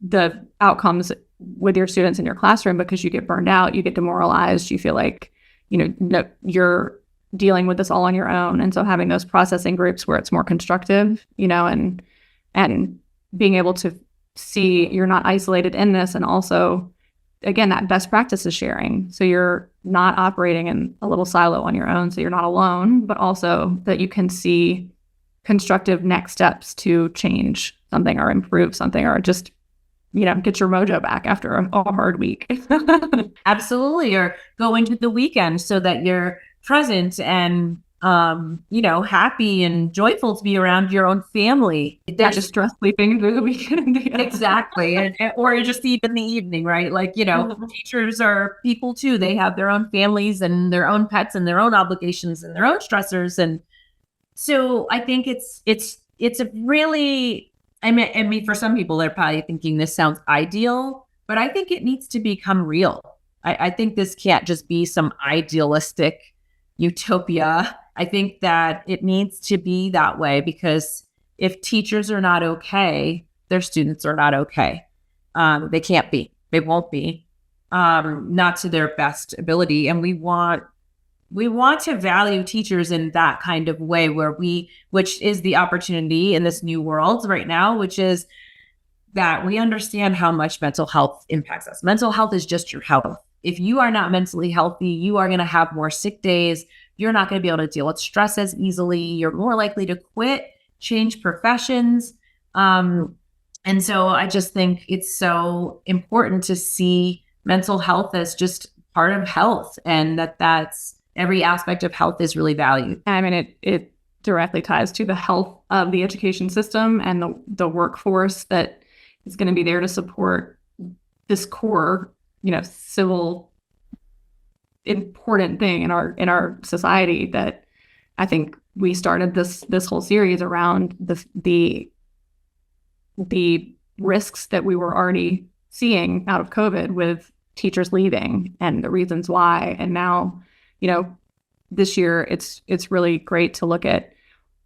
the outcomes with your students in your classroom because you get burned out, you get demoralized, you feel like, you're dealing with this all on your own. And so having those processing groups where it's more constructive, and being able to see you're not isolated in this, and also, again, that best practices sharing. So you're not operating in a little silo on your own. So you're not alone, but also that you can see constructive next steps to change something or improve something or just get your mojo back after a hard week. Absolutely. Or go into the weekend so that you're present and, happy and joyful to be around your own family. Not just stress sleeping through the weekend. Exactly. Or just even the evening, right? Like, teachers are people too. They have their own families and their own pets and their own obligations and their own stressors. And so I think it's a really, I mean, for some people, they're probably thinking this sounds ideal, but I think it needs to become real. I think this can't just be some idealistic utopia. I think that it needs to be that way, because if teachers are not okay, their students are not okay. They can't be. They won't be. Not to their best ability. And we want to value teachers in that kind of way, which is the opportunity in this new world right now, which is that we understand how much mental health impacts us. Mental health is just your health. If you are not mentally healthy, you are going to have more sick days. You're not going to be able to deal with stress as easily. You're more likely to quit, change professions. And so I just think it's so important to see mental health as just part of health, and that's every aspect of health is really valued. I mean, it directly ties to the health of the education system and the workforce that is going to be there to support this core, civil important thing in our society. That I think we started this whole series around the risks that we were already seeing out of COVID with teachers leaving and the reasons why. And now, this year it's really great to look at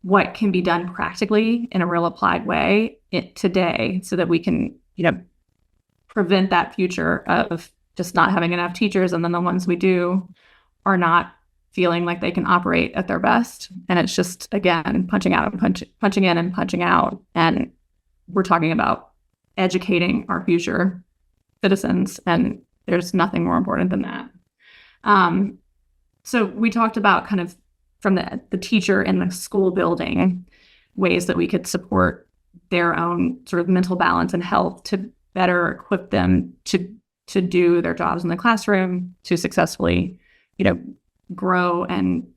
what can be done practically in a real applied way today, so that we can, prevent that future of just not having enough teachers, and then the ones we do are not feeling like they can operate at their best. And it's just, again, punching out and punching in and punching out. And we're talking about educating our future citizens, and there's nothing more important than that. So we talked about kind of from the teacher in the school building, ways that we could support their own sort of mental balance and health to better equip them to do their jobs in the classroom, to successfully, grow and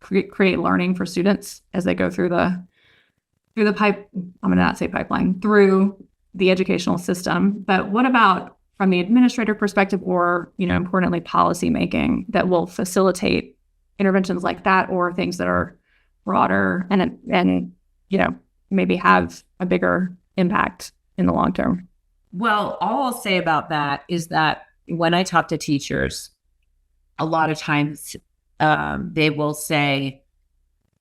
create learning for students as they go through the pipe. I'm going to not say pipeline, through the educational system. But what about from the administrator perspective, or, importantly, policy making that will facilitate interventions like that, or things that are broader and maybe have a bigger impact in the long term? Well, all I'll say about that is that when I talk to teachers, a lot of times they will say,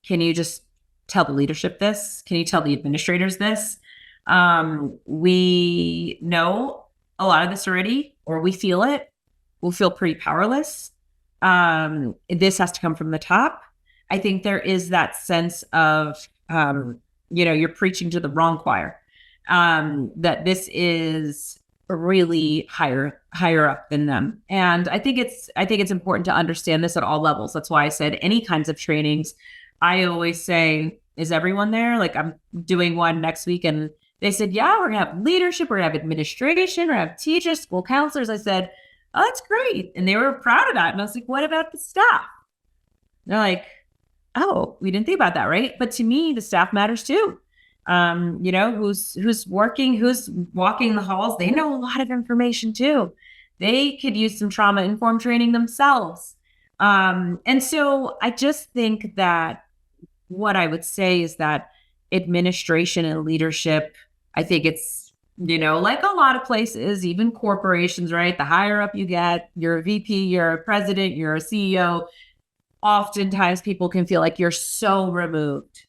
can you just tell the leadership this? Can you tell the administrators this? We know a lot of this already, or we feel it. We'll feel pretty powerless. This has to come from the top. I think there is that sense of, you're preaching to the wrong choir. That this is really higher up than them. And I think it's important to understand this at all levels. That's why I said any kinds of trainings. I always say, is everyone there? Like, I'm doing one next week, and they said, yeah, we're gonna have leadership, we're gonna have administration, we're gonna have teachers, school counselors. I said, oh, that's great. And they were proud of that. And I was like, what about the staff? They're like, oh, we didn't think about that, right? But to me, the staff matters too. Who's walking the halls, they know a lot of information too. They could use some trauma-informed training themselves. And so I just think that what I would say is that administration and leadership, I think it's, like a lot of places, even corporations, right? The higher up you get, you're a VP, you're a president, you're a CEO, oftentimes people can feel like you're so removed.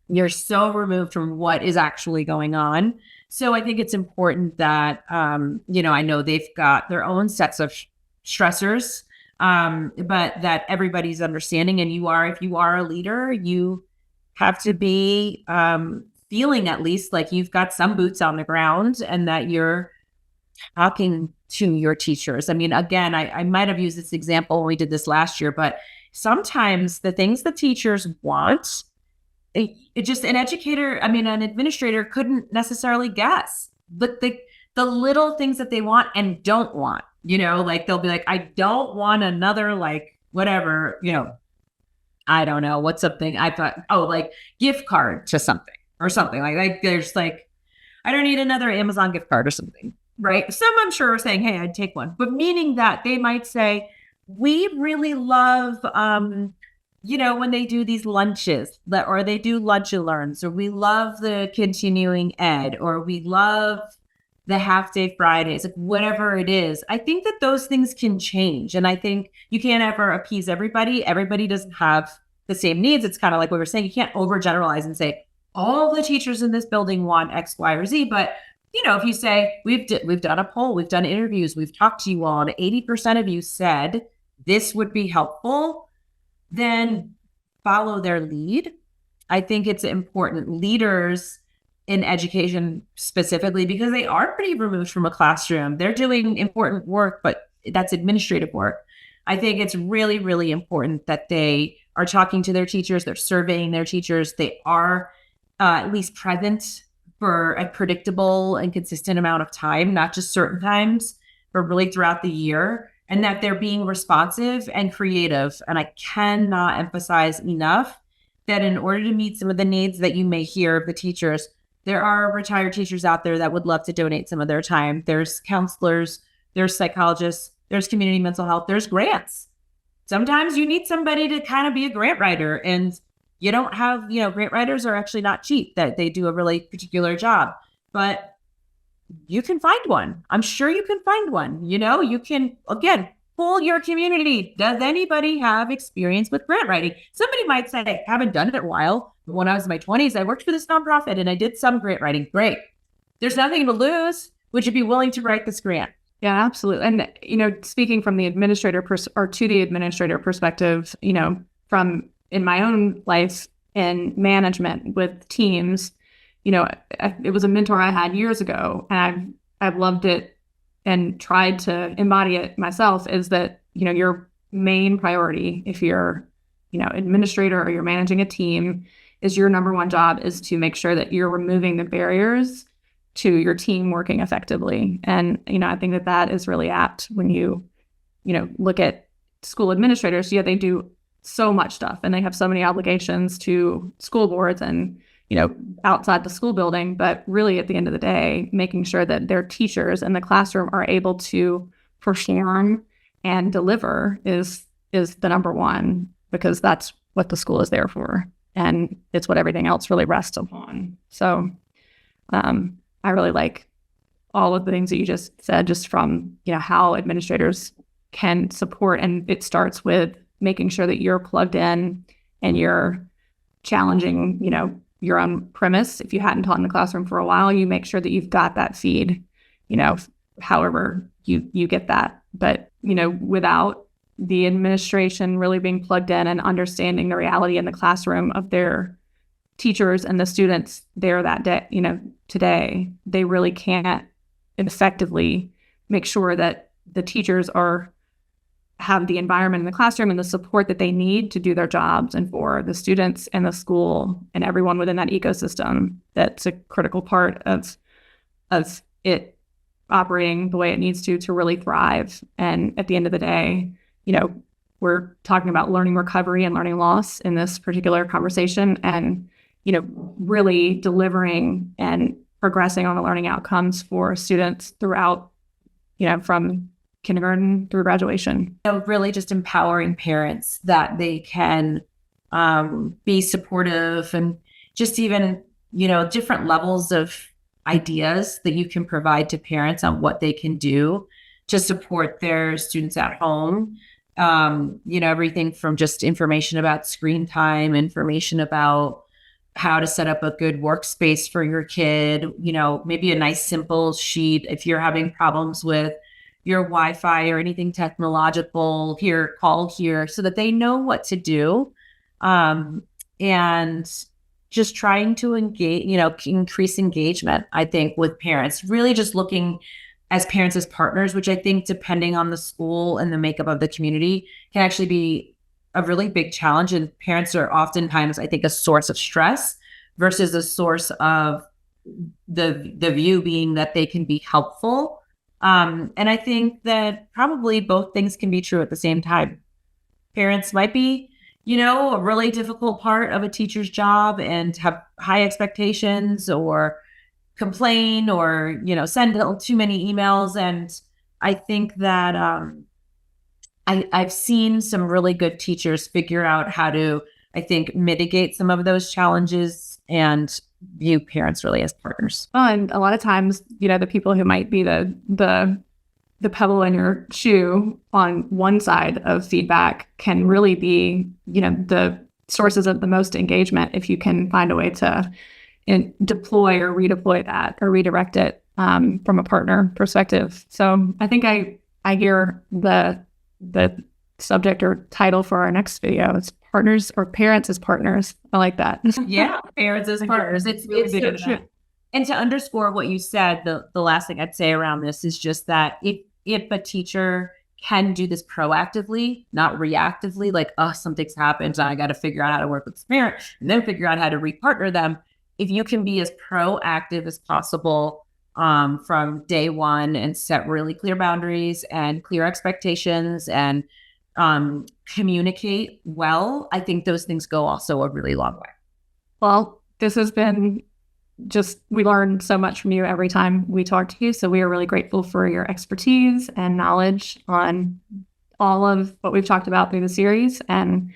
You're so removed from what is actually going on. So I think it's important that, I know they've got their own sets of stressors, but that everybody's understanding. And if you are a leader, you have to be feeling at least like you've got some boots on the ground, and that you're talking to your teachers. I mean, again, I might have used this example when we did this last year, but sometimes the things the teachers want, an administrator couldn't necessarily guess. the little things that they want and don't want, like they'll be like, I don't want another, like, whatever, I don't know what's something I thought, like gift card to something or something like there's like, I don't need another Amazon gift card or something, right? Some I'm sure are saying, hey, I'd take one, but meaning that they might say, we really love, when they do these lunches or they do lunch and learns, or we love the continuing ed, or we love the half day Fridays, like whatever it is. I think that those things can change. And I think you can't ever appease everybody. Everybody doesn't have the same needs. It's kind of like what we were saying. You can't overgeneralize and say all the teachers in this building want X, Y, or Z. But, if you say we've done a poll, we've done interviews, we've talked to you all, and 80% of you said this would be helpful, then follow their lead. I think it's important. Leaders in education specifically, because they are pretty removed from a classroom. They're doing important work, but that's administrative work. I think it's really, really important that they are talking to their teachers, they're surveying their teachers, they are at least present for a predictable and consistent amount of time, not just certain times, but really throughout the year, and that they're being responsive and creative. And I cannot emphasize enough that in order to meet some of the needs that you may hear of the teachers, there are retired teachers out there that would love to donate some of their time. There's counselors, there's psychologists, there's community mental health, there's grants. Sometimes you need somebody to kind of be a grant writer, and you don't have, grant writers are actually not cheap, that they do a really particular job, but you can find one. I'm sure you can find one. You can, again, poll your community. Does anybody have experience with grant writing? Somebody might say, I haven't done it in a while. But when I was in my 20s, I worked for this nonprofit and I did some grant writing. Great. There's nothing to lose. Would you be willing to write this grant? Yeah, absolutely. And, speaking from the administrator to the administrator perspective, from in my own life in management with teams, it was a mentor I had years ago, and I've loved it and tried to embody it myself, is that, your main priority, if you're, administrator or you're managing a team, is your number one job is to make sure that you're removing the barriers to your team working effectively. And, I think that is really apt when you, look at school administrators. Yeah, they do so much stuff and they have so many obligations to school boards and, outside the school building, but really at the end of the day, making sure that their teachers in the classroom are able to perform and deliver is the number one, because that's what the school is there for. And it's what everything else really rests upon. So I really like all of the things that you just said, just from, how administrators can support. And it starts with making sure that you're plugged in and you're challenging, your own premise. If you hadn't taught in the classroom for a while, you make sure that you've got that feed, however you get that. But, without the administration really being plugged in and understanding the reality in the classroom of their teachers and the students there that day, today, they really can't effectively make sure that the teachers have the environment in the classroom and the support that they need to do their jobs, and for the students and the school and everyone within that ecosystem. That's a critical part of it operating the way it needs to really thrive. And at the end of the day, we're talking about learning recovery and learning loss in this particular conversation, and, really delivering and progressing on the learning outcomes for students throughout, from kindergarten through graduation. Really just empowering parents that they can be supportive, and just even, different levels of ideas that you can provide to parents on what they can do to support their students at home. Everything from just information about screen time, information about how to set up a good workspace for your kid, maybe a nice simple sheet if you're having problems with your Wi-Fi or anything technological, here, call here, so that they know what to do. And just trying to engage, increase engagement, I think, with parents, really just looking as parents as partners, which I think, depending on the school and the makeup of the community, can actually be a really big challenge. And parents are oftentimes, I think, a source of stress versus a source of the view being that they can be helpful. And I think that probably both things can be true at the same time. Parents might be, a really difficult part of a teacher's job and have high expectations or complain or, send too many emails. And I think that I've seen some really good teachers figure out how to, I think, mitigate some of those challenges and view parents really as partners. Well, and a lot of times, the people who might be the pebble in your shoe on one side of feedback can really be, the sources of the most engagement if you can find a way to deploy or redeploy that or redirect it from a partner perspective. So I think I hear the subject or title for our next video. It's partners or parents as partners. I like that. Yeah, parents as partners. It's so true. And to underscore what you said, the last thing I'd say around this is just that if a teacher can do this proactively, not reactively, like, oh, something's happened, and I got to figure out how to work with this parent and then figure out how to repartner them. If you can be as proactive as possible from day one and set really clear boundaries and clear expectations and communicate well, I think those things go also a really long way. Well, this has been we learn so much from you every time we talk to you. So we are really grateful for your expertise and knowledge on all of what we've talked about through the series, and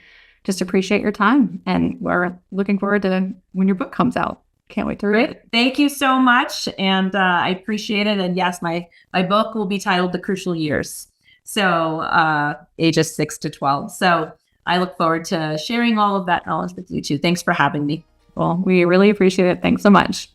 just appreciate your time. And we're looking forward to when your book comes out. Can't wait to read it. Thank you so much. And I appreciate it. And yes, my book will be titled The Crucial Years. So ages 6 to 12. So I look forward to sharing all of that knowledge with you too. Thanks for having me. Well, we really appreciate it. Thanks so much.